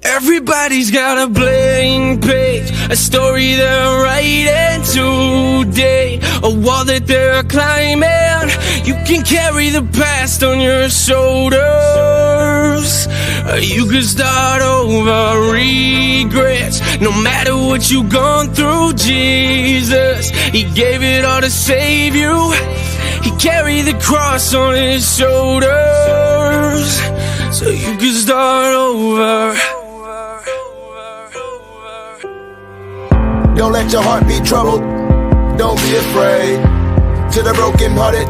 Everybody's got a blank page, a story they're writing today, a wall that they're climbing. You can carry the past on your shoulders. You can start over regrets. No matter what you've gone through, Jesus, He gave it all to save you. He carried the cross on His shoulders, so you can start over. Don't let your heart be troubled, don't be afraid. To the brokenhearted,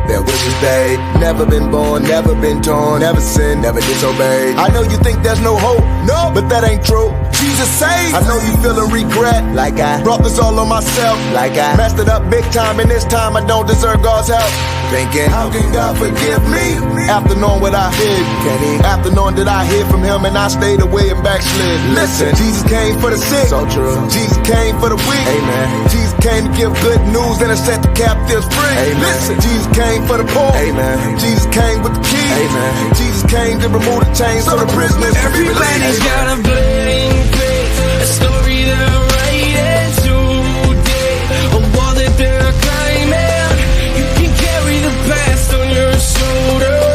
their wishes they never been born, never been torn, never sinned, never disobeyed. I know you think there's no hope, no, but that ain't true. Jesus saved. I know you feeling regret, like I brought this all on myself, like I messed it up big time, and this time I don't deserve God's help. Thinking, how can God forgive me after knowing what I did? Can He? After knowing that I hid from Him and I stayed away and backslid. Listen, Jesus came for the sick, so true. Jesus came for the weak, amen. Jesus came to give good news and to set the captives free, amen. Listen, Jesus came for the poor, amen. Jesus came with the keys, amen. Jesus came to remove the chains so the prisoners can be released. Everybody's got a blank page, a story they're writing today, a wall that they're climbing. You can carry the past on your shoulders.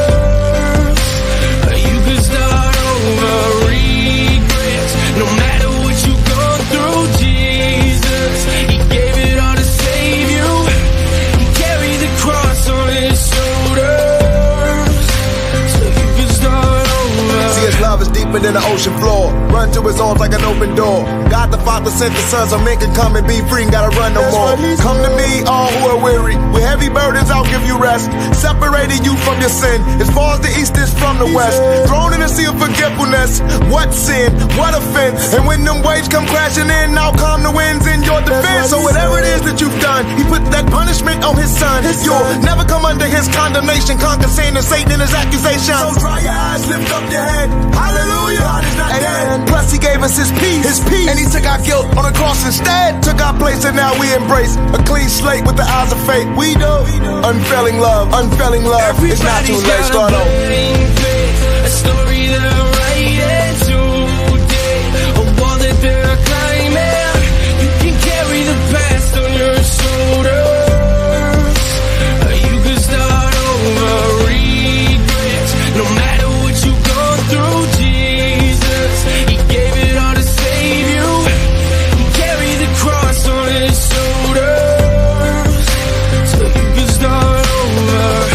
You can start over regrets. No matter what you've gone through, Jesus, He gave it all to save you. He carried the cross on His shoulders, so you can start over. See, His love is deeper than the ocean floor. Run to His arms like an open door. God the Father sent the Son so men can come and be free and gotta run no more. Come to me, all who are weary, with heavy burdens I'll give you rest. Separating you from your sin, as far as the east is from the west. Thrown in the sea of forgetfulness. What sin, what offense? And when them waves come crashing in, I'll calm the winds in your defense. So whatever it is that you've done, He put that punishment on His Son. You'll never come under His condemnation, conquer sin and Satan and his accusations. So dry your eyes, lift up your head. Hallelujah, God is not dead. Plus He gave us His peace, and He took our guilt on the cross instead. Took our place and now we embrace a clean slate with the eyes of faith. We know unfailing love, unfailing love. It's not too late, start over. A story they're writing today, a wall that they're climbing. You can carry the past on your shoulders. You can start over regrets. No matter what you've gone through, Jesus, He gave it all to save you. He carried the cross on His shoulders, so you can start over.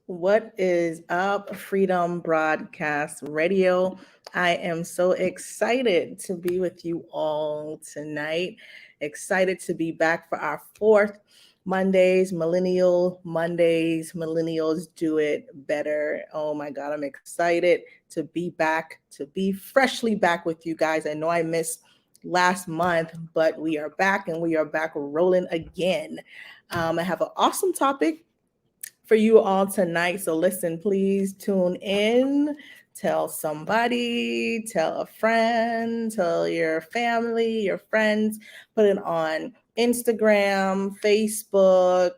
What is up, Freedom Broadcast Radio? I am so excited to be with you all tonight. Excited to be back for our fourth Mondays, Millennial Mondays. Millennials do it better. Oh my God, I'm excited to be back, to be freshly back with you guys. I know I missed last month, but we are back and we are back rolling again. I have an awesome topic for you all tonight. So listen, please tune in Tell somebody, tell a friend, tell your family, your friends, put it on Instagram, Facebook,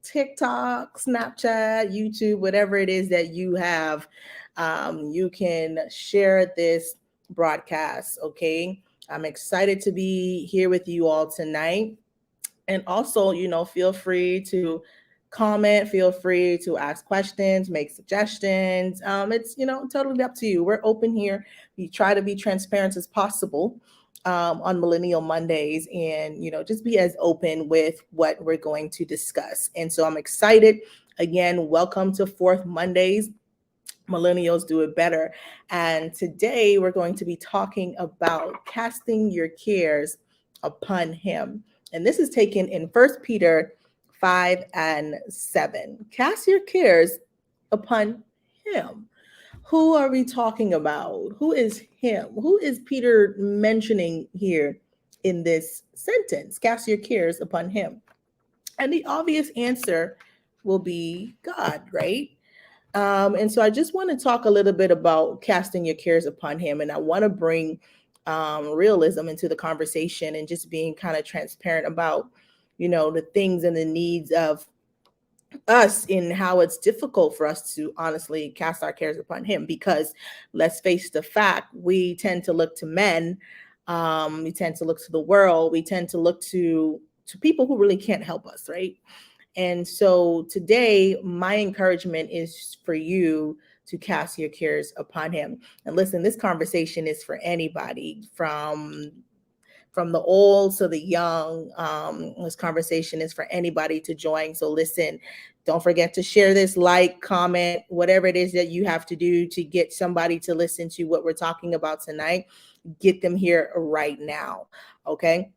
TikTok, Snapchat, YouTube, whatever it is that you have. You can share this broadcast. Okay. I'm excited to be here with you all tonight. And also, feel free to comment, feel free to ask questions, make suggestions. It's, totally up to you. We're open here. We try to be transparent as possible on Millennial Mondays, and, just be as open with what we're going to discuss. And so I'm excited. Again, welcome to Fourth Mondays. Millennials do it better. And today we're going to be talking about casting your cares upon him. And this is taken in 1 Peter 5:7. Cast your cares upon him. Who are we talking about? Who is him? Who is Peter mentioning here in this sentence? Cast your cares upon him. And the obvious answer will be God, right? And so I just want to talk a little bit about casting your cares upon him. And I want to bring realism into the conversation and just being kind of transparent about, the things and the needs of us in how it's difficult for us to honestly cast our cares upon him. Because let's face the fact, we tend to look to men. We tend to look to the world. We tend to look to people who really can't help us, right? And so today, my encouragement is for you to cast your cares upon him. And listen, this conversation is for anybody from the old to the young. This conversation is for anybody to join. So listen, don't forget to share this, like, comment, whatever it is that you have to do to get somebody to listen to what we're talking about tonight. Get them here right now. Okay.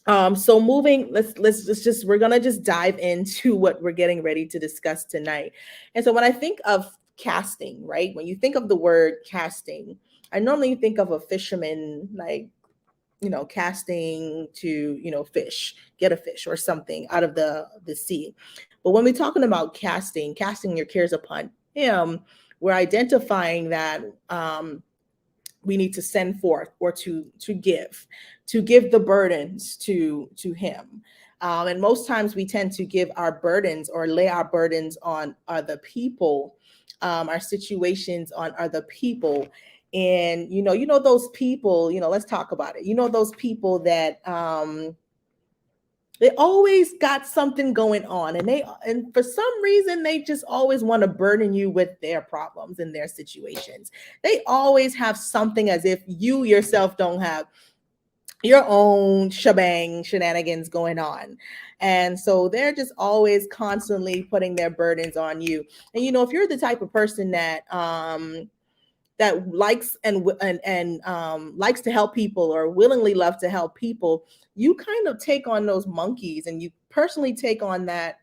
So moving, we're gonna just dive into what we're getting ready to discuss tonight. And so when I think of casting, right? When you think of the word casting, I normally think of a fisherman, like, casting to, fish, get a fish or something out of the sea. But when we're talking about casting your cares upon him, we're identifying that we need to send forth or to give the burdens to him. And most times we tend to give our burdens or lay our burdens on other people, our situations on other people. And, those people, let's talk about it. Those people that they always got something going on, and for some reason they just always want to burden you with their problems and their situations. They always have something, as if you yourself don't have your own shenanigans going on. And so they're just always constantly putting their burdens on you. And if you're the type of person that likes and likes to help people or willingly love to help people, you kind of take on those monkeys and you personally take on that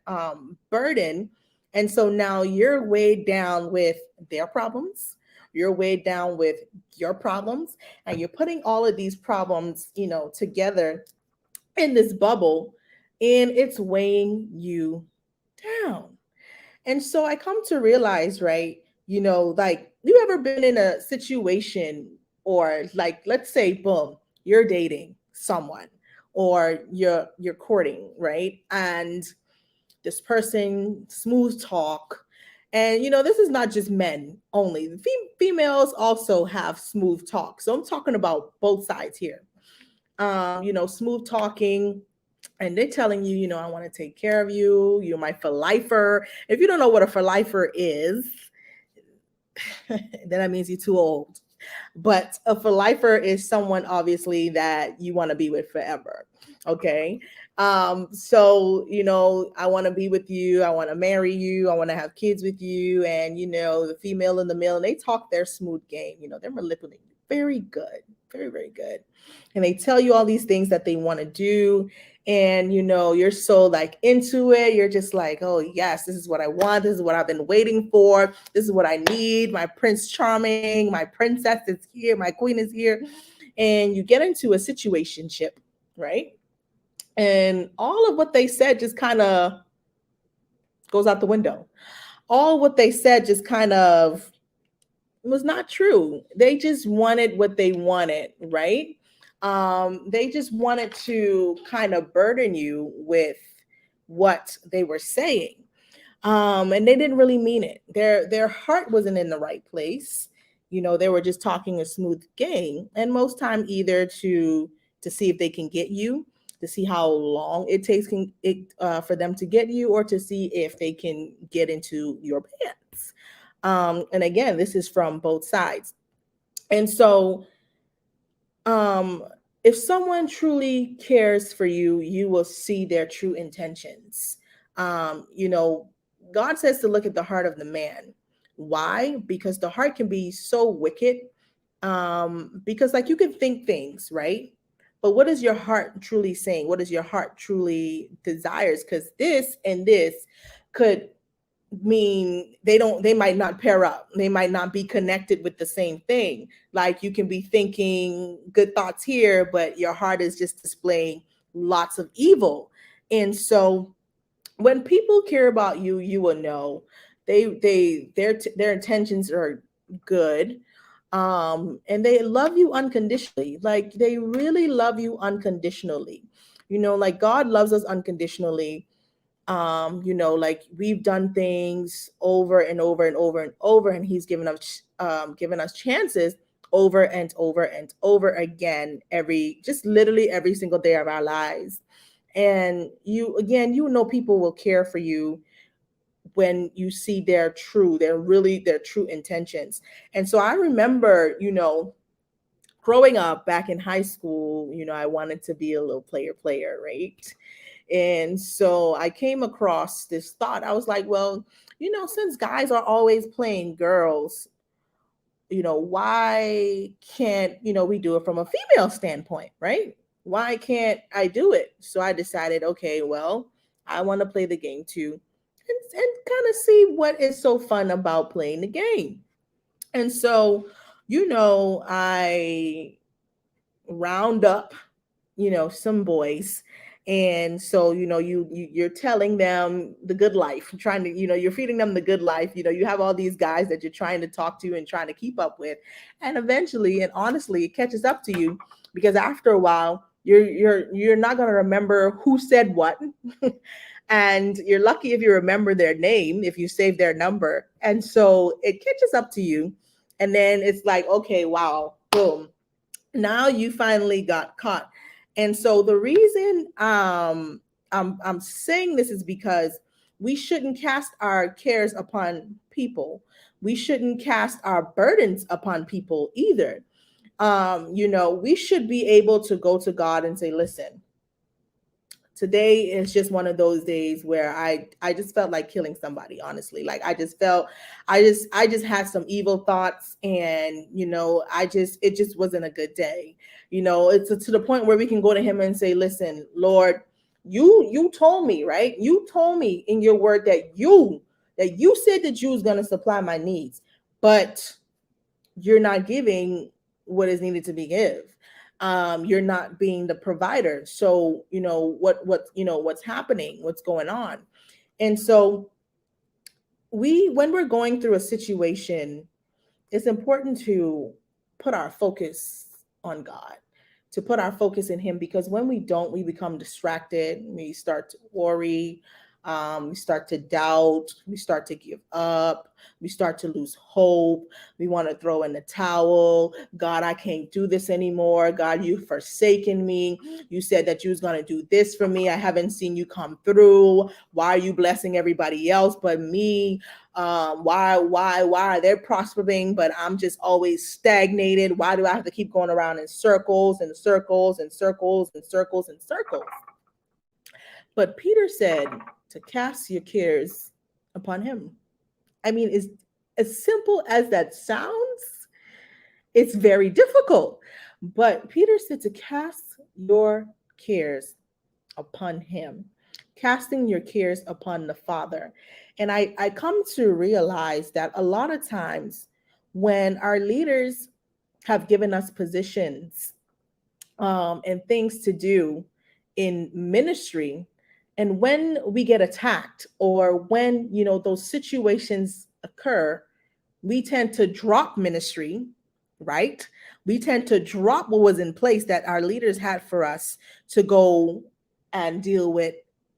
burden. And so now you're weighed down with their problems. You're weighed down with your problems, and you're putting all of these problems, together in this bubble, and it's weighing you down. And so I come to realize, right, like, you ever been in a situation, or like, let's say, boom, you're dating someone or you're courting, right? And this person, smooth talk. And, this is not just men only. Females also have smooth talk. So I'm talking about both sides here. Smooth talking, and they're telling you, I want to take care of you. You're my for lifer. If you don't know what a for lifer is, then that means you're too old. But a for lifer is someone, obviously, that you want to be with forever. Okay. So, I want to be with you. I want to marry you. I want to have kids with you. And, the female and the male, and they talk their smooth game. They're manipulating. Very good. Very, very good. And they tell you all these things that they want to do. And, you're so like into it. You're just like, oh, yes, this is what I want. This is what I've been waiting for. This is what I need. My Prince Charming, my princess is here. My queen is here. And you get into a situationship, right? And all of what they said just kind of goes out the window. All what they said just kind of was not true. They just wanted what they wanted, right? They just wanted to kind of burden you with what they were saying. And they didn't really mean it. Their heart wasn't in the right place. They were just talking a smooth game, and most time either to see if they can get you, to see how long it takes for them to get you, or to see if they can get into your pants. And again, this is from both sides. And so, um, if someone truly cares for you, you will see their true intentions. You know, God says to look at the heart of the man. Why? Because the heart can be so wicked. Because like you can think things, right? But what is your heart truly saying? What is your heart truly desires? Because this and this could mean they might not pair up, they might not be connected with the same thing. Like you can be thinking good thoughts here, but your heart is just displaying lots of evil. And so when people care about you, you will know their intentions are good. And they love you unconditionally. Like they really love you unconditionally. Like God loves us unconditionally. Like we've done things over and over and over and over, and he's given us chances over and over and over again, just literally every single day of our lives. And people will care for you when you see their true intentions. And so I remember, growing up back in high school, I wanted to be a little player, right? And so I came across this thought. I was like, well, since guys are always playing girls, why can't, we do it from a female standpoint, right? Why can't I do it? So I decided, okay, well, I want to play the game too, and kind of see what is so fun about playing the game. And so, I round up, some boys. And so, you're telling them the good life, trying to, you're feeding them the good life. You have all these guys that you're trying to talk to and trying to keep up with. And eventually, and honestly, it catches up to you, because after a while, you're not going to remember who said what. And you're lucky if you remember their name, if you save their number. And so it catches up to you. And then it's like, okay, wow, boom. Now you finally got caught. And so the reason I'm saying this is because we shouldn't cast our cares upon people. We shouldn't cast our burdens upon people either. We should be able to go to God and say, listen, today is just one of those days where I just felt like killing somebody, honestly. Like I just had some evil thoughts, and it just wasn't a good day. It's to the point where we can go to him and say, listen, Lord, you told me, right? You told me in your word that you said that you was going to supply my needs, but you're not giving what is needed to be given. You're not being the provider. So, what's happening, what's going on. And so when we're going through a situation, it's important to put our focus on God, to put our focus in him, because when we don't, we become distracted. We start to worry. We start to doubt. We start to give up. We start to lose hope. We want to throw in the towel. God, I can't do this anymore. God, you've forsaken me. You said that you was going to do this for me. I haven't seen you come through. Why are you blessing everybody else but me? Why are they prospering, but I'm just always stagnated? Why do I have to keep going around in circles and circles and circles and circles and circles? But Peter said to cast your cares upon him. I mean, it's as simple as that sounds. It's very difficult. But Peter said to cast your cares upon him, casting your cares upon the Father. And I come to realize that a lot of times when our leaders have given us positions and things to do in ministry, and when we get attacked, or when those situations occur, we tend to drop ministry, right? We tend to drop what was in place that our leaders had for us to go and deal with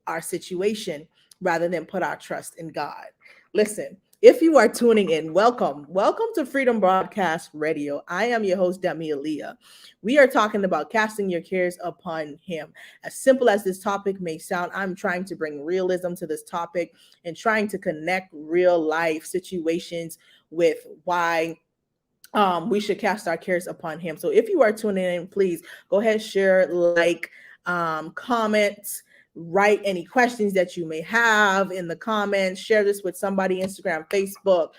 our situation rather than put our trust in God. Listen, if you are tuning in, welcome. Welcome to Freedom Broadcast Radio. I am your host, Demi Aaliyah. We are talking about casting your cares upon Him. As simple as this topic may sound, I'm trying to bring realism to this topic and trying to connect real life situations with why we should cast our cares upon Him. So if you are tuning in, please go ahead, share, like, comment, write any questions that you may have in the comments, share this with somebody, Instagram, Facebook,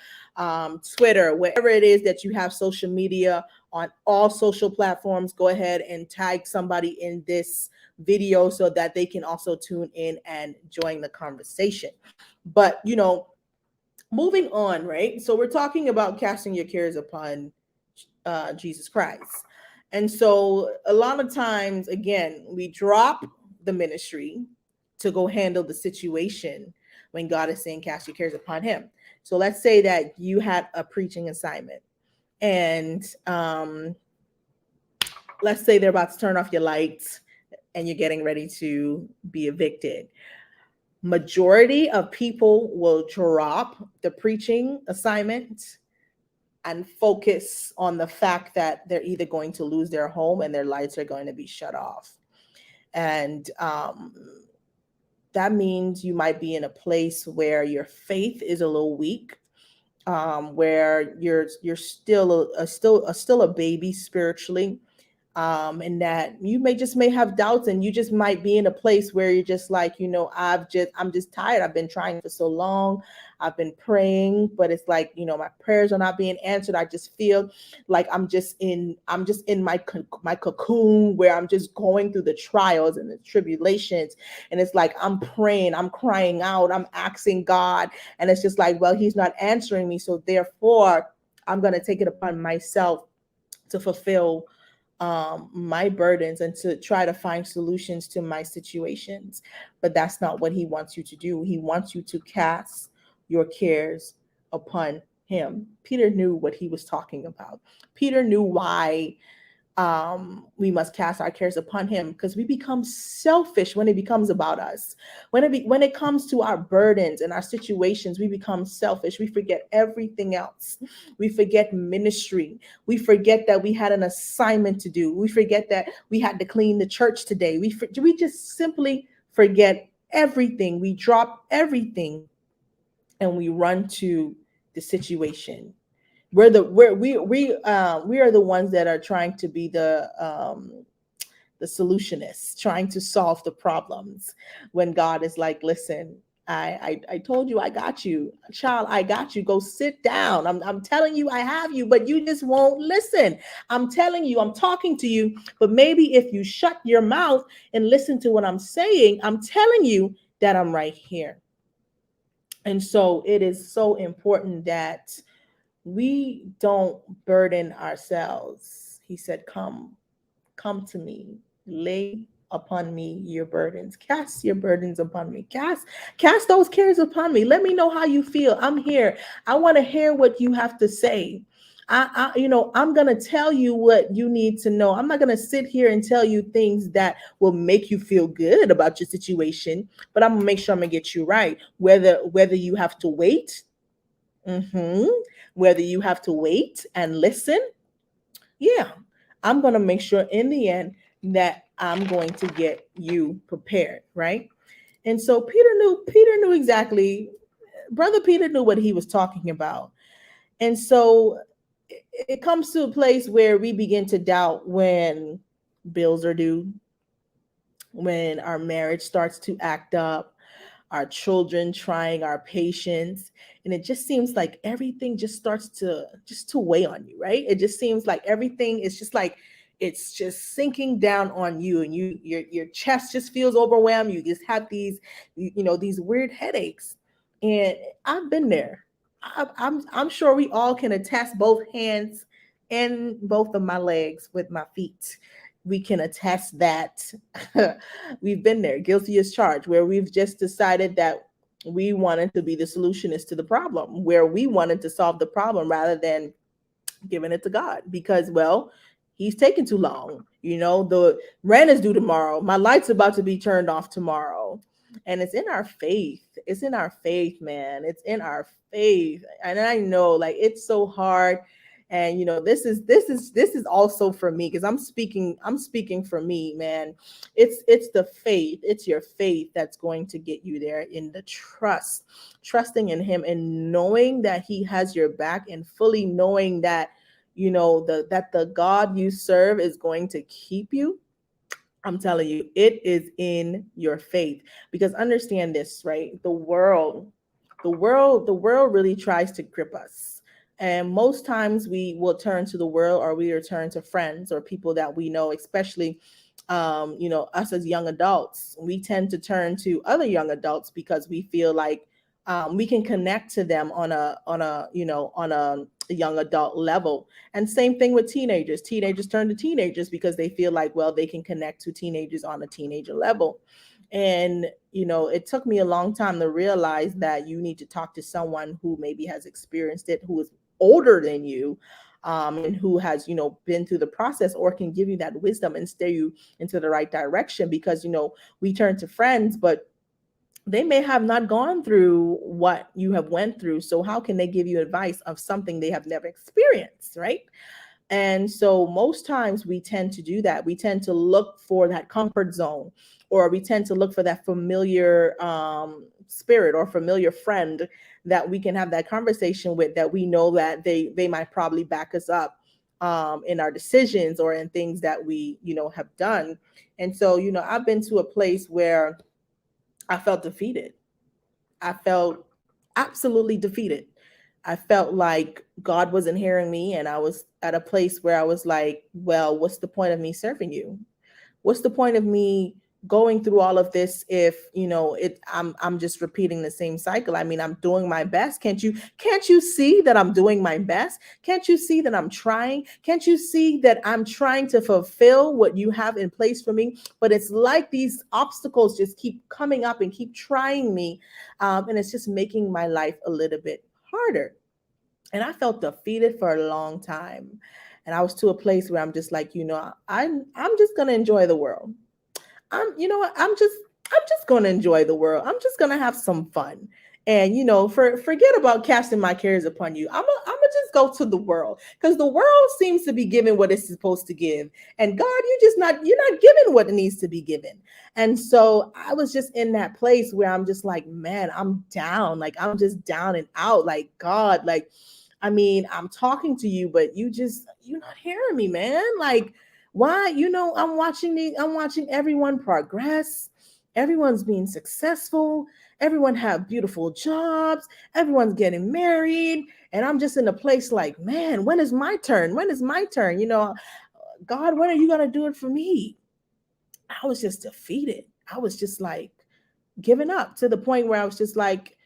Twitter, wherever it is that you have social media on all social platforms. Go ahead and tag somebody in this video so that they can also tune in and join the conversation. But, moving on, right? So we're talking about casting your cares upon Jesus Christ. And so a lot of times, again, we drop the ministry to go handle the situation when God is saying cast your cares upon Him. So let's say that you had a preaching assignment, and let's say they're about to turn off your lights and you're getting ready to be evicted. Majority of people will drop the preaching assignment and focus on the fact that they're either going to lose their home and their lights are going to be shut off. And that means you might be in a place where your faith is a little weak, where you're still a baby spiritually, and that you may have doubts, and you just might be in a place where you're just like, I'm just tired. I've been trying for so long. I've been praying, but it's like, my prayers are not being answered. I just feel like I'm just in my cocoon where I'm just going through the trials and the tribulations. And it's like, I'm praying, I'm crying out, I'm asking God. And it's just like, well, He's not answering me. So therefore, I'm going to take it upon myself to fulfill my burdens and to try to find solutions to my situations. But that's not what He wants you to do. He wants you to cast your cares upon Him. Peter knew what he was talking about. Peter knew why we must cast our cares upon Him, because we become selfish when it becomes about us. When it comes to our burdens and our situations, we become selfish. We forget everything else. We forget ministry. We forget that we had an assignment to do. We forget that we had to clean the church today. We just simply forget everything. We drop everything and we run to the situation. We are the ones that are trying to be the solutionists, trying to solve the problems, when God is like, listen, I told you I got you, child, I got you. Go sit down. I'm telling you I have you, but you just won't listen. I'm telling you, I'm talking to you, but maybe if you shut your mouth and listen to what I'm saying, I'm telling you that I'm right here. And so it is so important that we don't burden ourselves. He said, come to me, lay upon me your burdens, cast your burdens upon me, cast those cares upon me. Let me know how you feel. I'm here. I want to hear what you have to say. I'm going to tell you what you need to know. I'm not going to sit here and tell you things that will make you feel good about your situation, but I'm going to make sure I'm going to get you right. Whether you have to wait, whether you have to wait and listen, I'm going to make sure in the end that I'm going to get you prepared, right? And so Peter knew exactly, Brother Peter knew what he was talking about. And so it comes to a place where we begin to doubt when bills are due, when our marriage starts to act up, our children trying our patience, and it just seems like everything just starts to weigh on you, right? It just seems like everything is just like it's just sinking down on you, and your chest just feels overwhelmed. You just have these these weird headaches, and I've been there. I'm sure we all can attest, both hands and both of my legs with my feet. We can attest that we've been there, guilty as charged, where we've just decided that We wanted to be the solutionist to the problem, where we wanted to solve the problem rather than giving it to God, because, well, he's taking too long. The rent is due tomorrow. My light's about to be turned off tomorrow. And it's in our faith. It's in our faith, man. It's in our faith. And I know, like, it's so hard. And this is also for me, because I'm speaking for me, man. It's the faith. It's your faith that's going to get you there, in the trusting in him, and knowing that he has your back, and fully knowing that that the God you serve is going to keep you. I'm telling you, it is in your faith. Because understand this, right? The world really tries to grip us. And most times we will turn to the world, or we return to friends or people that we know, especially us as young adults. We tend to turn to other young adults because we feel like we can connect to them on a young adult level. And same thing with teenagers. Teenagers turn to teenagers because they feel like, well, they can connect to teenagers on a teenager level. And it took me a long time to realize that you need to talk to someone who maybe has experienced it, who is older than you, and who has been through the process, or can give you that wisdom and steer you into the right direction. Because we turn to friends, but they may have not gone through what you have went through. So how can they give you advice of something they have never experienced, right? And so most times we tend to do that. We tend to look for that comfort zone, or we tend to look for that familiar spirit or familiar friend that we can have that conversation with, that we know that they might probably back us up in our decisions, or in things that we have done. And so I've been to a place where I felt defeated. I felt absolutely defeated. I felt like God wasn't hearing me. And I was at a place where I was like, well, what's the point of me serving you? What's the point of me going through all of this if I'm just repeating the same cycle? I mean, I'm doing my best. Can't you see that I'm doing my best? Can't you see that I'm trying? Can't you see that I'm trying to fulfill what you have in place for me? But it's like these obstacles just keep coming up and keep trying me, and it's just making my life a little bit harder. And I felt defeated for a long time. And I was to a place where I'm just like, I'm just gonna enjoy the world. I'm just going to enjoy the world. I'm just going to have some fun. And forget about casting my cares upon you. I'm gonna just go to the world, because the world seems to be giving what it's supposed to give, and God, you're not giving what it needs to be given. And so I was just in that place where I'm just like, man, I'm down. Like, I'm just down and out. Like, God, like, I mean, I'm talking to you, but you're not hearing me, man. Like, why? I'm watching everyone progress. Everyone's being successful. Everyone have beautiful jobs. Everyone's getting married. And I'm just in a place like, man, when is my turn? When is my turn? God, when are you going to do it for me? I was just defeated. I was just like giving up, to the point where I was just like,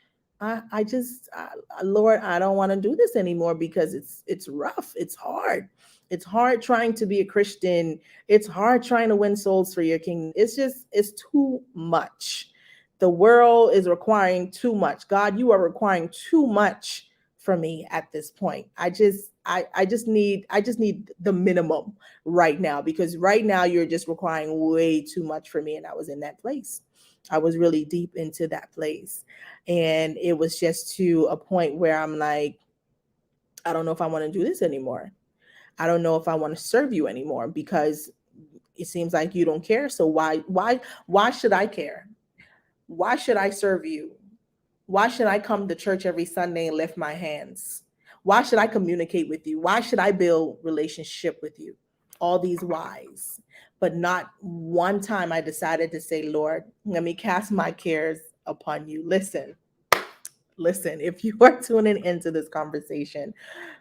Lord, I don't want to do this anymore, because it's rough. It's hard. It's hard trying to be a Christian. It's hard trying to win souls for your kingdom. It's too much. The world is requiring too much. God, you are requiring too much for me at this point. I just need the minimum right now, because right now you're just requiring way too much for me. And I was in that place. I was really deep into that place. And it was just to a point where I'm like, I don't know if I want to do this anymore. I don't know if I want to serve you anymore, because it seems like you don't care. So why should I care? Why should I serve you? Why should I come to church every Sunday and lift my hands? Why should I communicate with you? Why should I build relationship with you? All these whys. But not one time I decided to say, Lord, let me cast my cares upon you. Listen, if you are tuning into this conversation,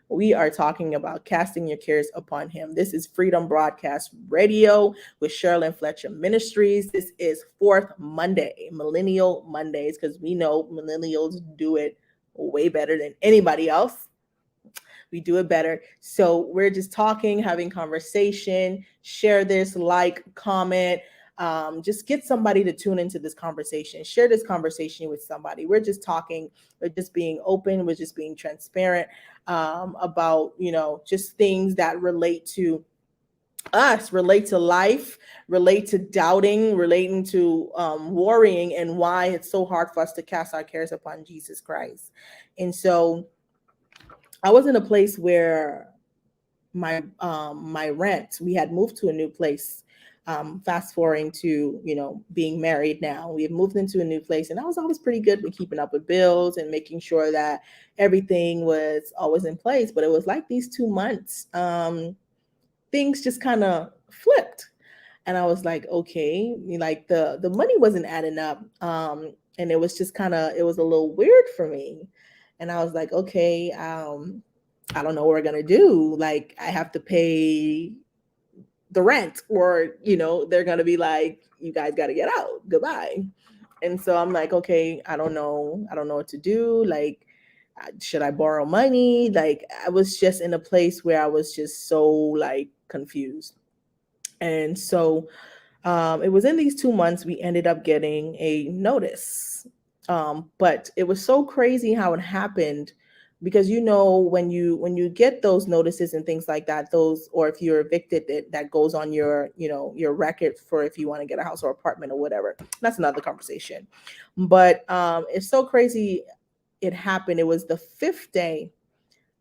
we are talking about casting your cares upon him. This is Freedom Broadcast Radio with Sherilyn Fletcher Ministries. This is Fourth Monday, Millennial Mondays, because we know millennials do it way better than anybody else. We do it better. So we're just talking, having conversation. Share this, like, comment. just get somebody to tune into this conversation, share this conversation with somebody. We're just talking, we're just being open, we're just being transparent about, just things that relate to us, relate to life, relate to doubting, relating to worrying, and why it's so hard for us to cast our cares upon Jesus Christ. And so I was in a place where my rent, we had moved to a new place. Fast forwarding to being married now, we have moved into a new place, and I was always pretty good with keeping up with bills and making sure that everything was always in place. But it was like these 2 months, things just kind of flipped, and I was like, okay, like the money wasn't adding up, and it was just it was a little weird for me, and I was like, okay, I don't know what we're gonna do. Like, I have to pay the rent, or they're gonna be like, you guys got to get out, goodbye. And so I'm like, okay, I don't know what to do. Like, should I borrow money? Like, I was just in a place where I was just so like confused. And so it was in these 2 months we ended up getting a notice. But it was so crazy how it happened, because when you get those notices and things like that, those, or if you're evicted, that goes on your record for if you want to get a house or apartment or whatever. That's another conversation. But it's so crazy it happened. It was the fifth day,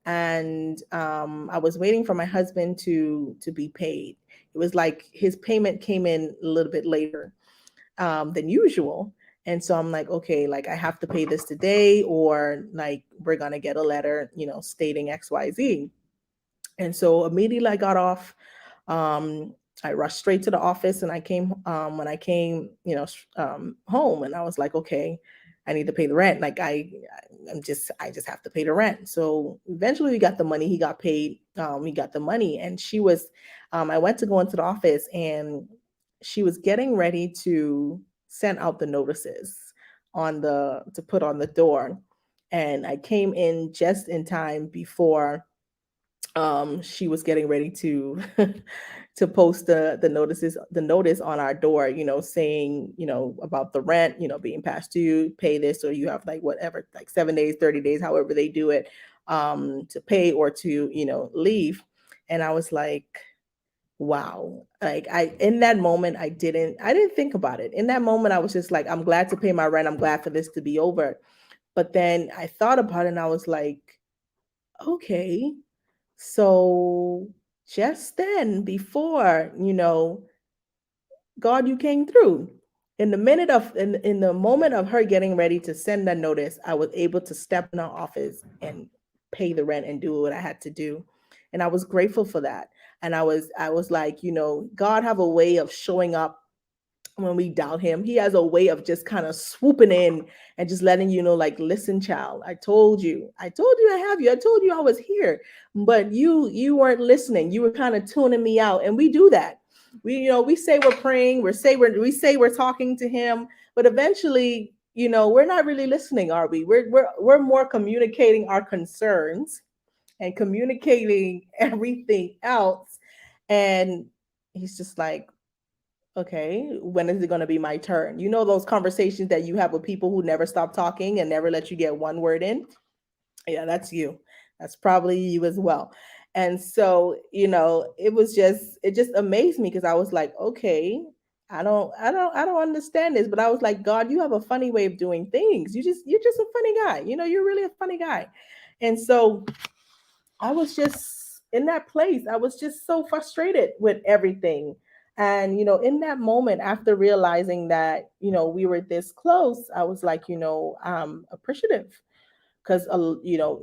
and I was waiting for my husband to be paid. It was like his payment came in a little bit later than usual. And so I'm like, okay, like I have to pay this today, or like we're gonna get a letter, stating XYZ. And so immediately I got off. Um, I rushed straight to the office, and I came when I came, home, and I was like, okay, I need to pay the rent. Like I just have to pay the rent. So eventually we got the money. He got paid. We got the money, and I went to go into the office, and she was getting ready to send out the notices to put on the door, and I came in just in time before she was getting ready to to post the notice on our door, saying, about the rent, being past due, pay this, or you have like whatever, like 7 days, 30 days, however they do it, to pay or to, leave. And I was like, wow. Like, in that moment, I didn't think about it. In that moment, I was just like, I'm glad to pay my rent. I'm glad for this to be over. But then I thought about it, and I was like, okay, so just then, before, God, you came through. In the moment of her getting ready to send that notice, I was able to step in her office and pay the rent and do what I had to do. And I was grateful for that. And I was like, God have a way of showing up when we doubt him. He has a way of just kind of swooping in and just letting you know, like, listen, child, I told you I have you. I told you I was here, but you weren't listening. You were kind of tuning me out. And we do that. We say we're praying, we say we're talking to him, but eventually, we're not really listening, are we? We're more communicating our concerns and communicating everything else. And he's just like, okay, when is it going to be my turn? Those conversations that you have with people who never stop talking and never let you get one word in? Yeah, that's you. That's probably you as well. And so, it just amazed me, because I was like, okay, I don't understand this. But I was like, God, you have a funny way of doing things. You're just a funny guy. You're really a funny guy. And so I was just in that place. I was just so frustrated with everything. And, in that moment, after realizing that, we were this close, I was like, I'm appreciative, because,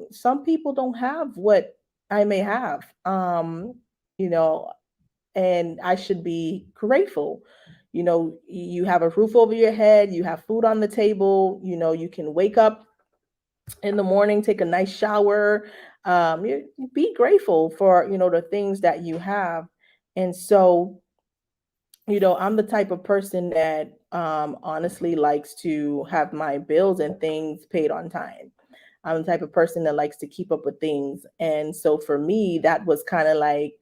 some people don't have what I may have, you know, and I should be grateful. You have a roof over your head, you have food on the table, you can wake up in the morning, take a nice shower. Be grateful for, the things that you have. And so, I'm the type of person that honestly likes to have my bills and things paid on time. I'm the type of person that likes to keep up with things. And so for me, that was kind of like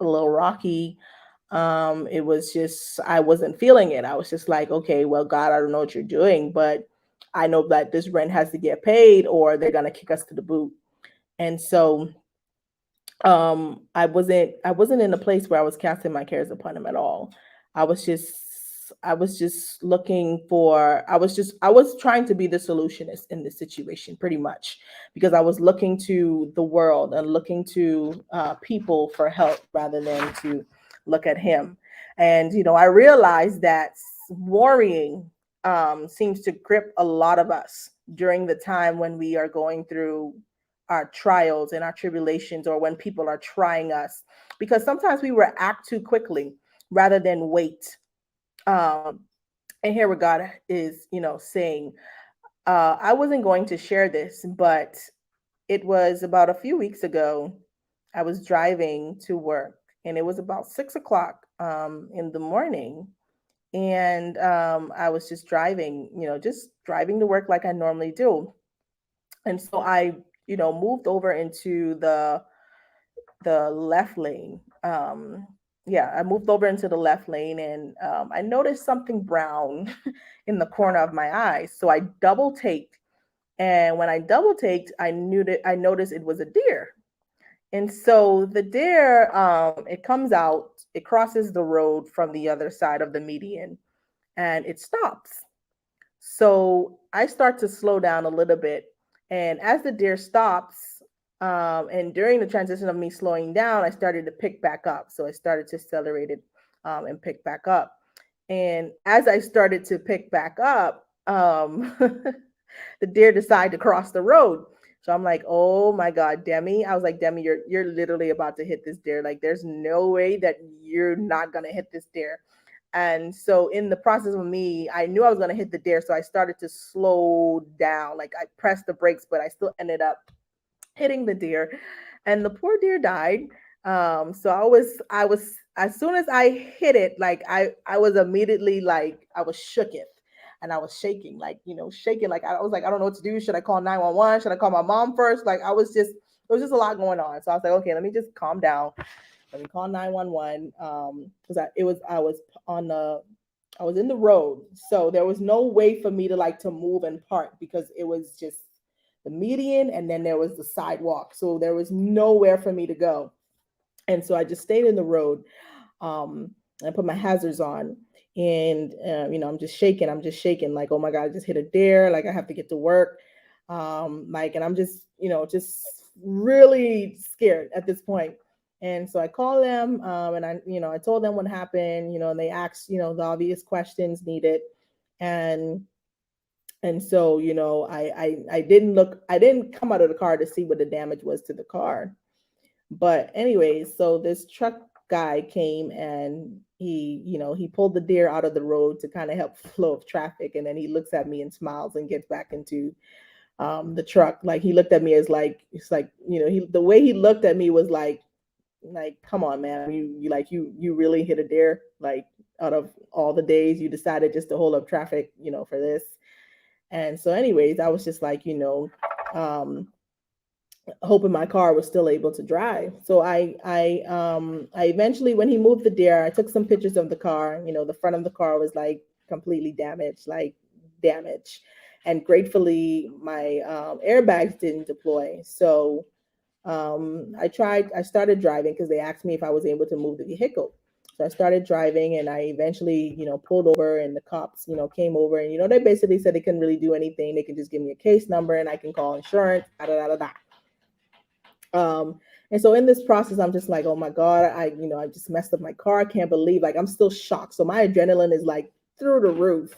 a little rocky, It was just, I wasn't feeling it. I was just like, okay, well, God, I don't know what you're doing, but I know that this rent has to get paid or they're going to kick us to the boot. And so I wasn't in a place where I was casting my cares upon him at all. I was just looking for, I was trying to be the solutionist in this situation pretty much, because I was looking to the world and looking to people for help rather than to look at him. And I realized that worrying seems to grip a lot of us during the time when we are going through our trials and our tribulations, or when people are trying us, because sometimes we react too quickly rather than wait. um and here what God is saying. I wasn't going to share this, but it was about a few weeks ago. I was driving to work, and it was about 6 o'clock in the morning. And I was just driving, just driving to work like I normally do. And so I moved over into the left lane. Yeah, I moved over into the left lane, and I noticed something brown in the corner of my eye. So I double taked, and when I double taked, I noticed it was a deer. And so the deer, it comes out, it crosses the road from the other side of the median, and it stops. So I start to slow down a little bit. And as the deer stops, and during the transition of me slowing down, I started to pick back up. So I started to accelerate it and pick back up. And as I started to pick back up, the deer decided to cross the road. So I'm like, oh my God, Demi. I was like, Demi, you're literally about to hit this deer. Like, there's no way that you're not gonna hit this deer. And so in the process of me, I knew I was gonna hit the deer. So I started to slow down. Like, I pressed the brakes, but I still ended up hitting the deer. And the poor deer died. So I was as soon as I hit it, like I was immediately, like, I was shooketh, and I was shaking, like, shaking. Like, I was like, I don't know what to do. Should I call 911? Should I call my mom first? Like, it was just a lot going on. So I was like, okay, let me just calm down. Let me call 911. Because on the I was in the road. So there was no way for me to, like, to move and park, because it was just the median, and then there was the sidewalk. So there was nowhere for me to go. And so I just stayed in the road. I put my hazards on, and I'm just shaking, like, oh my God, I just hit a deer, like, I have to get to work. Like, and I'm just, just really scared at this point. And so I called them, and I told them what happened, and they asked, the obvious questions needed. And so, I didn't come out of the car to see what the damage was to the car. But anyways, so this truck guy came, and he pulled the deer out of the road to kind of help flow of traffic. And then he looks at me and smiles and gets back into the truck. Like, he looked at me as, like, it's like, the way he looked at me was like, come on, man, you really hit a deer? Like, out of all the days, you decided just to hold up traffic, for this. And so anyways, I was just like, um hoping my car was still able to drive. So I eventually, when he moved the deer, I took some pictures of the car. The front of the car was, like, completely damaged, like, damaged. And gratefully, my airbags didn't deploy. So I started driving, because they asked me if I was able to move the vehicle. So I started driving, and I eventually, pulled over, and the cops, came over, and, they basically said they couldn't really do anything. They can just give me a case number, and I can call insurance, da da da da da. And so in this process, I'm just like, oh my God, I just messed up my car. I can't believe, like, I'm still shocked. So my adrenaline is, like, through the roof.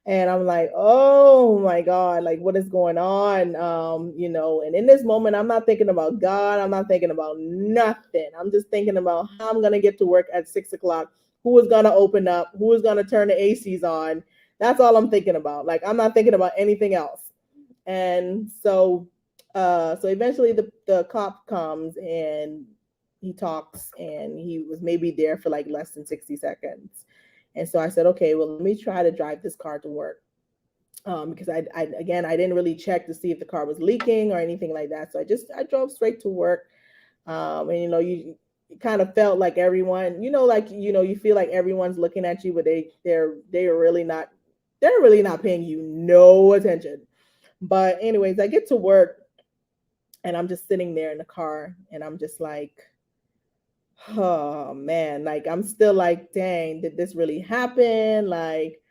And I'm like, oh my God, like, what is going on? And in this moment, I'm not thinking about God. I'm not thinking about nothing. I'm just thinking about how I'm going to get to work at 6 o'clock, who is going to open up, who is going to turn the ACs on. That's all I'm thinking about. Like, I'm not thinking about anything else. And so eventually the cop comes, and he talks, and he was maybe there for, like, less than 60 seconds. And so I said, okay, well, let me try to drive this car to work. Because again, I didn't really check to see if the car was leaking or anything like that. So I drove straight to work. And kind of felt like everyone, like, you feel like everyone's looking at you, but they're really not paying you no attention. But anyways, I get to work and I'm just sitting there in the car and I'm just like, oh man, like I'm still like, dang, did this really happen? Like,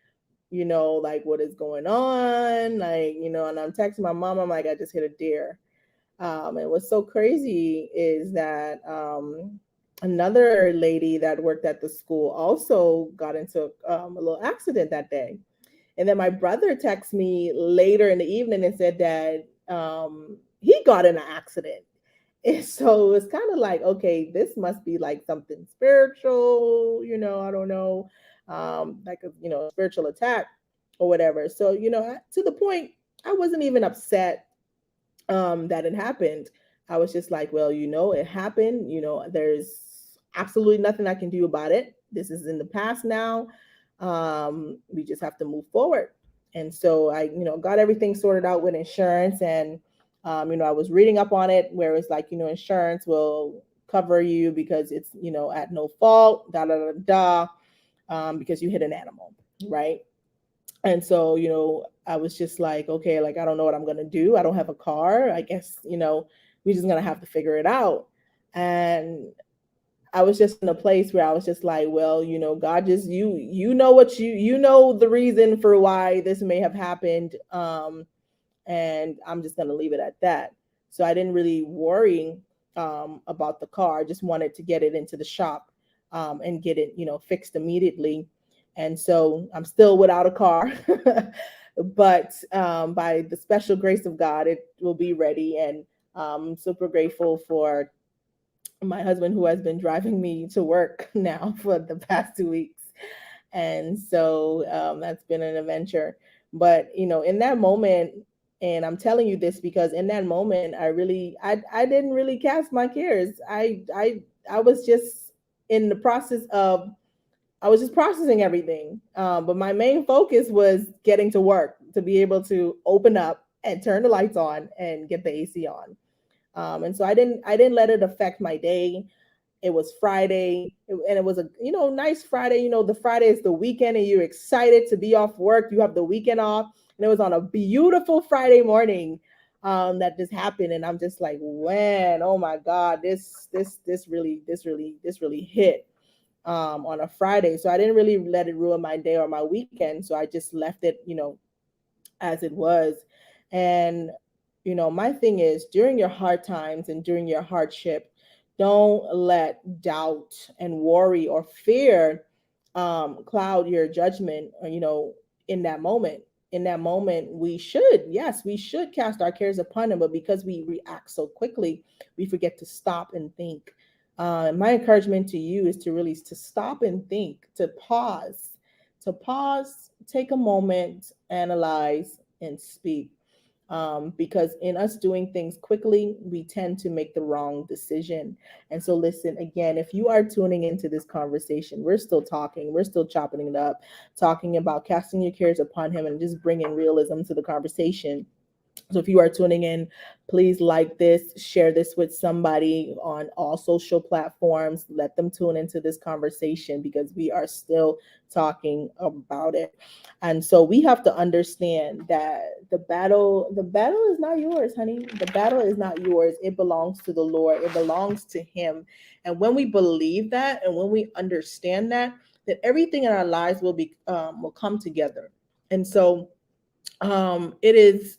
like what is going on? Like, and I'm texting my mom, I'm like, I just hit a deer. And what's so crazy is that another lady that worked at the school also got into a little accident that day. And then my brother texted me later in the evening and said that he got in an accident. And so it's kind of like, okay, this must be like something spiritual, I don't know, like a, spiritual attack or whatever. So, to the point, I wasn't even upset that it happened. I was just like, well, it happened. There's absolutely nothing I can do about it. This is in the past now. We just have to move forward. And so I, got everything sorted out with insurance, and I was reading up on it where it's like, insurance will cover you because it's, at no fault, da da da da, because you hit an animal, right? And so, I was just like, okay, like I don't know what I'm gonna do. I don't have a car. I guess, we're just gonna have to figure it out. And I was just in a place where I was just like, well, God, just you know what you know the reason for why this may have happened. And I'm just gonna leave it at that. So I didn't really worry about the car. I just wanted to get it into the shop and get it, fixed immediately. And so I'm still without a car, but by the special grace of God, it will be ready. And I'm super grateful for my husband who has been driving me to work now for the past 2 weeks. And so that's been an adventure. But, in that moment, and I'm telling you this because in that moment, I didn't really cast my cares. I was just in the process of, I was just processing everything. But my main focus was getting to work to be able to open up and turn the lights on and get the AC on. And so I didn't let it affect my day. It was Friday, and it was a nice Friday. The Friday is the weekend, and you're excited to be off work. You have the weekend off, and it was on a beautiful Friday morning that this happened. And I'm just like, when, oh my God, this really hit on a Friday. So I didn't really let it ruin my day or my weekend. So I just left it, as it was. And my thing is, during your hard times and during your hardship, don't let doubt and worry or fear cloud your judgment, in that moment. In that moment, yes, we should cast our cares upon him, but because we react so quickly, we forget to stop and think. My encouragement to you is to stop and think, to pause, take a moment, analyze, and speak. Because in us doing things quickly, we tend to make the wrong decision. And so, listen, again, if you are tuning into this conversation, we're still talking, we're still chopping it up, talking about casting your cares upon him and just bringing realism to the conversation. So if you are tuning in, please like this, share this with somebody on all social platforms. Let them tune into this conversation because we are still talking about it. And so we have to understand that the battle is not yours, honey. The battle is not yours. It belongs to the Lord. It belongs to him. And when we believe that and when we understand that everything in our lives will come together. And so it is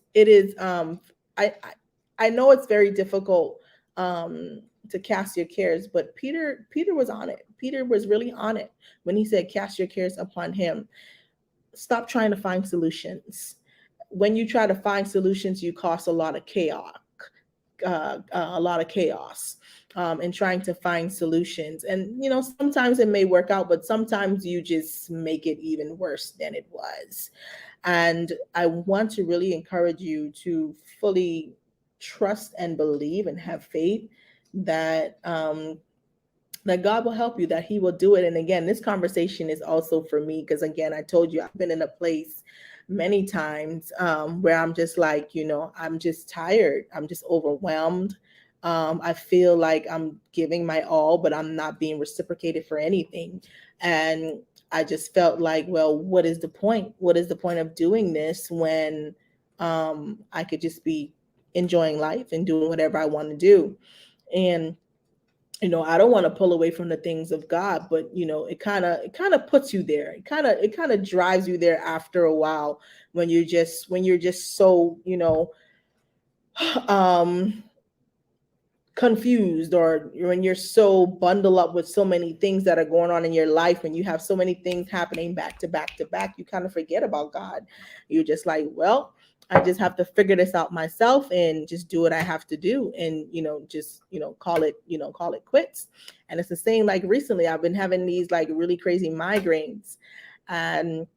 I know it's very difficult to cast your cares, but Peter was on it. Peter was really on it when he said cast your cares upon him. Stop trying to find solutions. When you try to find solutions, you cause a lot of chaos, in trying to find solutions. And sometimes it may work out, but sometimes you just make it even worse than it was. And I want to really encourage you to fully trust and believe and have faith that that God will help you, that he will do it. And again, this conversation is also for me because again, I told you I've been in a place many times where I'm just like, I'm just tired. I'm just overwhelmed. I feel like I'm giving my all, but I'm not being reciprocated for anything. And I just felt like, well, what is the point? What is the point of doing this when I could just be enjoying life and doing whatever I want to do? And I don't want to pull away from the things of God, but it kind of puts you there. It kind of drives you there after a while when you're just so um confused, or when you're so bundled up with so many things that are going on in your life, when you have so many things happening back to back to back, you kind of forget about God. You're just like, well, I just have to figure this out myself and just do what I have to do, and just call it quits. And it's the same, like recently I've been having these like really crazy migraines, and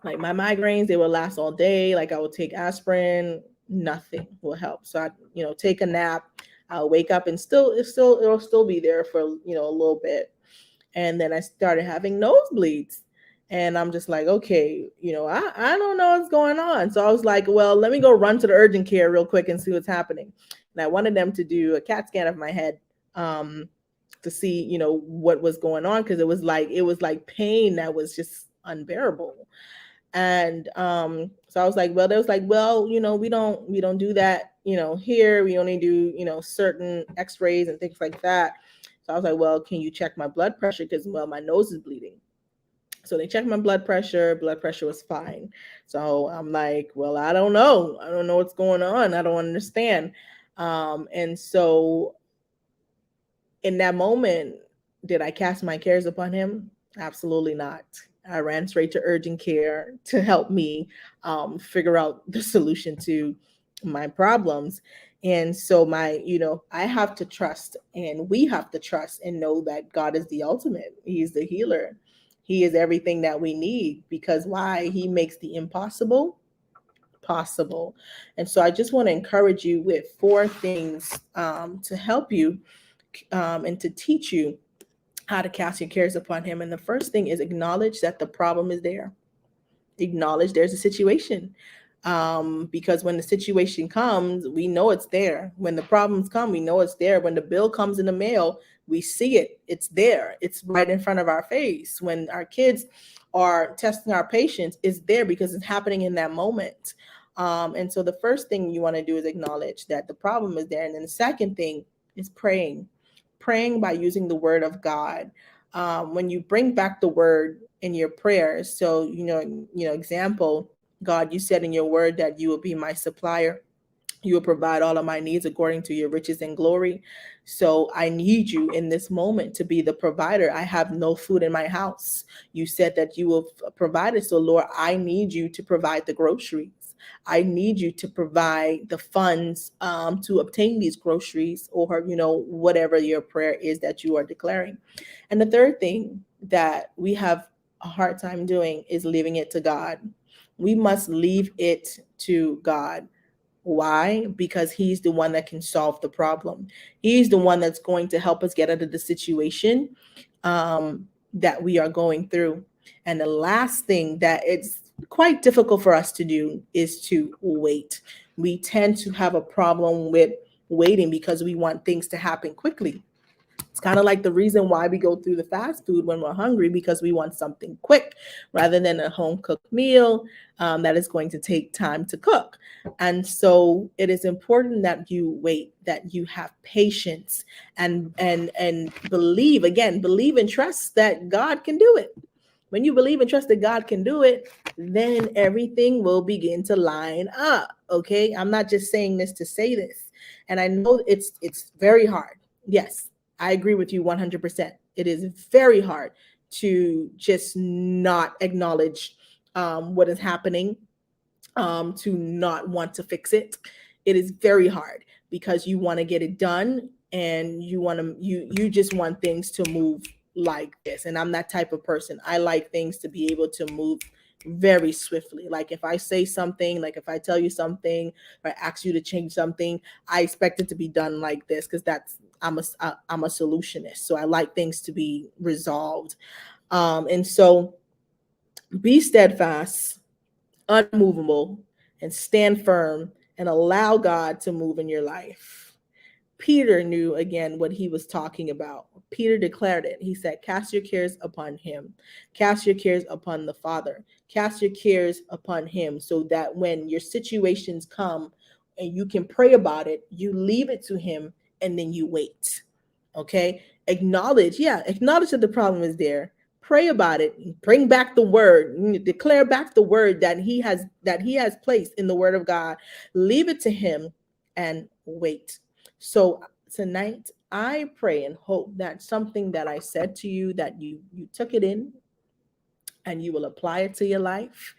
like my migraines, they will last all day. Like I will take aspirin, nothing will help. So I, take a nap. I'll wake up and it'll still be there for a little bit. And then I started having nosebleeds. And I'm just like, okay, I don't know what's going on. So I was like, well, let me go run to the urgent care real quick and see what's happening. And I wanted them to do a CAT scan of my head, to see, what was going on, because it was like pain that was just unbearable. And so I was like, well, they was like, well, we don't do that, here. We only do, certain x-rays and things like that. So I was like, well, can you check my blood pressure, because, well, my nose is bleeding. So they checked my blood pressure was fine. So I'm like, well, I don't know what's going on. I don't understand. And so in that moment, did I cast my cares upon him? Absolutely not. I ran straight to urgent care to help me figure out the solution to my problems. And so I have to trust, and we have to trust and know that God is the ultimate. He's the healer. He is everything that we need, because why? He makes the impossible possible. And so I just want to encourage you with four things to help you and to teach you how to cast your cares upon him. And the first thing is acknowledge that the problem is there. Acknowledge there's a situation. Because when the situation comes, we know it's there. When the problems come, we know it's there. When the bill comes in the mail, we see it. It's there. It's right in front of our face. When our kids are testing our patience, it's there because it's happening in that moment. And so the first thing you want to do is acknowledge that the problem is there. And then the second thing is praying by using the word of God. When you bring back the word in your prayers, so example, God, you said in your word that you will be my supplier. You will provide all of my needs according to your riches and glory. So I need you in this moment to be the provider. I have no food in my house. You said that you will provide it. So Lord, I need you to provide the groceries. I need you to provide the funds to obtain these groceries, or whatever your prayer is that you are declaring. And the third thing that we have a hard time doing is leaving it to God. We must leave it to God. Why? Because he's the one that can solve the problem. He's the one that's going to help us get out of the situation that we are going through. And the last thing that it's quite difficult for us to do is to wait. We tend to have a problem with waiting because we want things to happen quickly. It's kind of like the reason why we go through the fast food when we're hungry, because we want something quick rather than a home cooked meal that is going to take time to cook. And so it is important that you wait, that you have patience, and believe and trust that God can do it. When you believe and trust that God can do it, then everything will begin to line up. Okay, I'm not just saying this to say this, and I know it's very hard. Yes, I agree with you 100%. It is very hard to just not acknowledge what is happening, to not want to fix it. It is very hard because you want to get it done, and you just want things to move like this. And I'm that type of person. I like things to be able to move very swiftly. Like if I say something, like if I tell you something, or I ask you to change something, I expect it to be done like this, because I'm a solutionist. So I like things to be resolved. And so be steadfast, unmovable, and stand firm, and allow God to move in your life. Peter knew again what he was talking about. Peter declared it. He said, cast your cares upon him. Cast your cares upon the Father. Cast your cares upon him, so that when your situations come and you can pray about it, you leave it to him and then you wait. Okay? Acknowledge that the problem is there. Pray about it. Bring back the word. Declare back the word that he has placed in the word of God. Leave it to him and wait. So tonight, I pray and hope that something that I said to you, that you took it in and you will apply it to your life,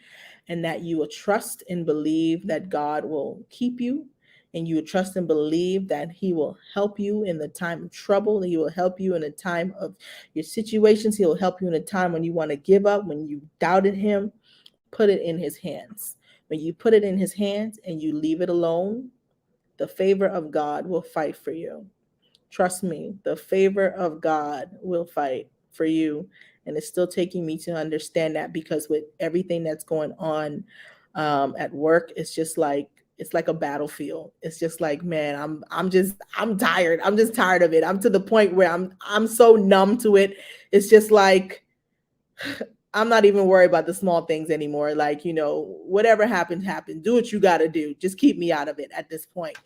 and that you will trust and believe that God will keep you, and you will trust and believe that he will help you in the time of trouble. He will help you in the time of your situations. He will help you in a time when you want to give up, when you doubted him. Put it in his hands. When you put it in his hands and you leave it alone, the favor of God will fight for you. Trust me, the favor of God will fight for you. And it's still taking me to understand that, because with everything that's going on at work, it's like a battlefield. It's just like, man, I'm tired. I'm just tired of it. I'm to the point where I'm so numb to it. It's just like, I'm not even worried about the small things anymore. Like, whatever happens. Do what you got to do. Just keep me out of it at this point.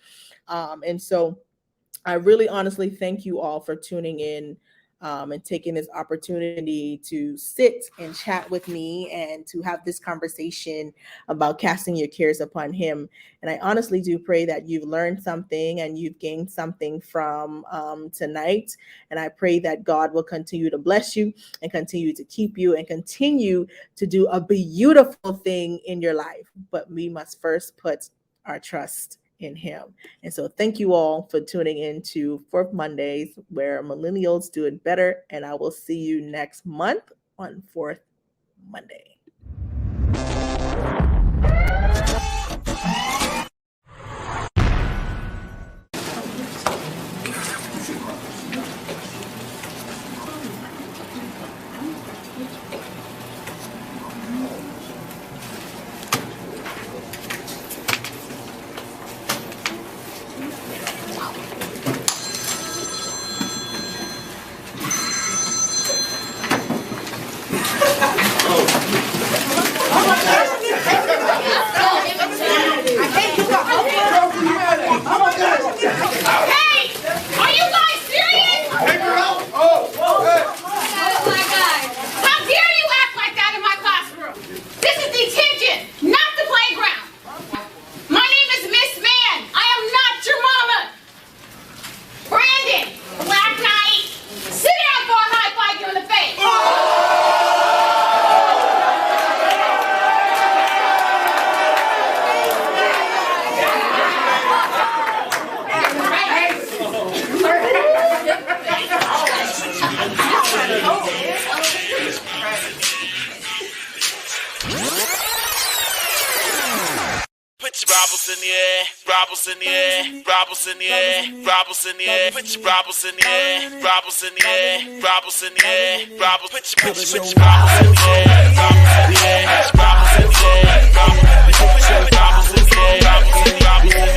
And so I really honestly thank you all for tuning in and taking this opportunity to sit and chat with me and to have this conversation about casting your cares upon him. And I honestly do pray that you've learned something and you've gained something from tonight. And I pray that God will continue to bless you and continue to keep you and continue to do a beautiful thing in your life. But we must first put our trust in him. And so thank you all for tuning in to Fourth Mondays, where millennials do it better. And I will see you next month on Fourth Monday. Robbles in the air, Robbles in the air, Robbles in the air, Robbles in the air, put your Robbles in the air, Robbles in the air, Robbles in the air, Robbles, put your Robbles in the air, Robbles in the air, Robbles in the air, Robbles in the air, Robbles in the air, Robbles in the air,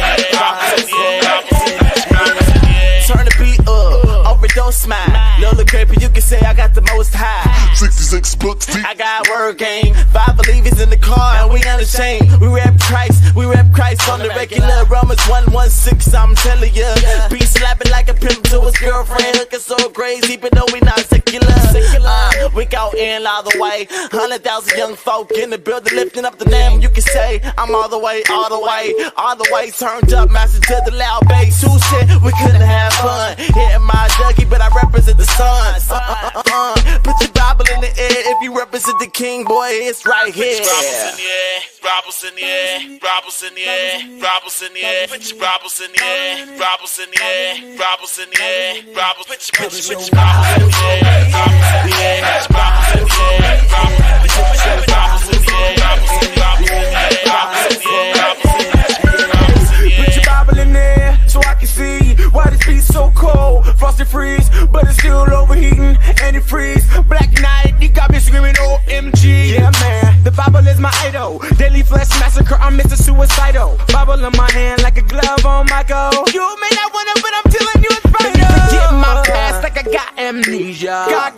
Robbles in the air. Turn the beat up, overdose smile. Little creepy, you can say I got the most high. 66 books deep. I got word game. 5 believers in the car and we unashamed. We rap Christ on the regular. Romans 1:16, I'm telling ya. Be slapping like a pimp to his girlfriend, looking so crazy, but no, we not secular. We go in all the way. 100,000 young folk in the building, lifting up the name. You can say I'm all the way, all the way, all the way. Turned up, master to the loud bass. Who said we couldn't have fun? Hitting my Dougie, but I represent the Suns. Put your Bible in the air if you represent the King, boy. It's right here. Robbles in the air, Robbles in the air, Robbles in the air, Robbles in the air. Put your Robbles in the air, Robbles in the air, Robbles in the air, Robbles. Put your Robbles in the air, Robbles in the air, Robbles in the air, Robbles. Put your Robbles in the air, Robbles in the air, Robbles in the air, Robbles in the air. Put your Bible in there so I can see why this beat's so cold. Frosted freeze, but it's still overheating and it freeze. Black night, you got me screaming OMG. Yeah, man, the Bible is my idol. Daily flesh massacre, I'm Mr. Suicidal. Bible in my hand like a glove on my go. You may not want it, but I'm telling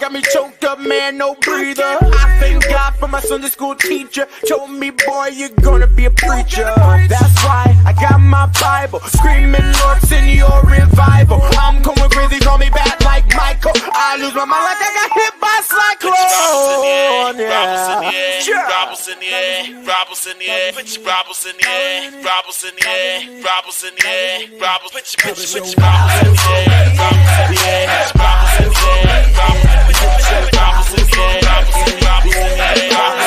got me choked up, man, no breather. I thank God for my Sunday school teacher. Told me, boy, you're gonna be a preacher. That's why I got my Bible, screaming, Lord, send your revival. I'm going crazy, call me back like Michael. I lose my mind like I got hit by a cyclone. Yeah. Sure. Problems in the air, problems in the air, put your problems in the air, problems in the air, problems in the air, problems, put your problems in the air, problems in the air, problems in the air, problems in the air, problems in the air, problems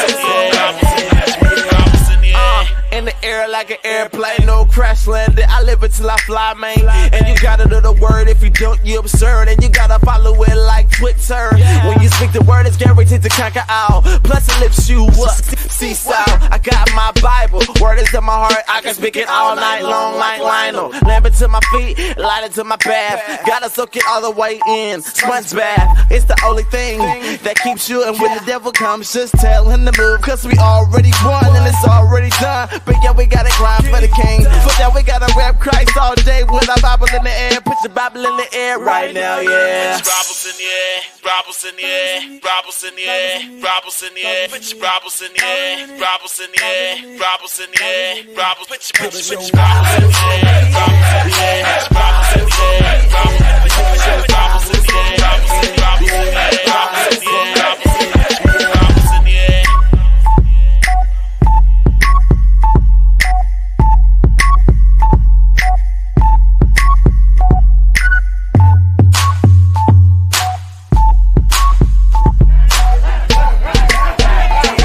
in the air, problems in the air. In the air like an airplane, no crash landing. I live until I fly, man. And you gotta know the word. If you don't, you absurd. And you gotta follow it like Twitter. When you speak the word, it's guaranteed to conquer all. Plus it lifts you up. Seesaw, I got my Bible. Word is in my heart. I can speak it all night long like Lionel. Lamp to my feet, light into my path. Gotta soak it all the way in. Sponge bath. It's the only thing that keeps you. And when the devil comes, just tell him to move. Cause we already won and it's already done. But yeah, we gotta grind for the king. For that, we gotta rap Christ all day with our Bible in the air. Put your Bible in the air right now, yeah. Bibles in the air, Bibles in the air, Bibles in the air, Bibles in the air. Put your Bibles in the air, Bibles in the air, Bibles in the air, Bibles. Put your Bibles in the air, Bibles in the air.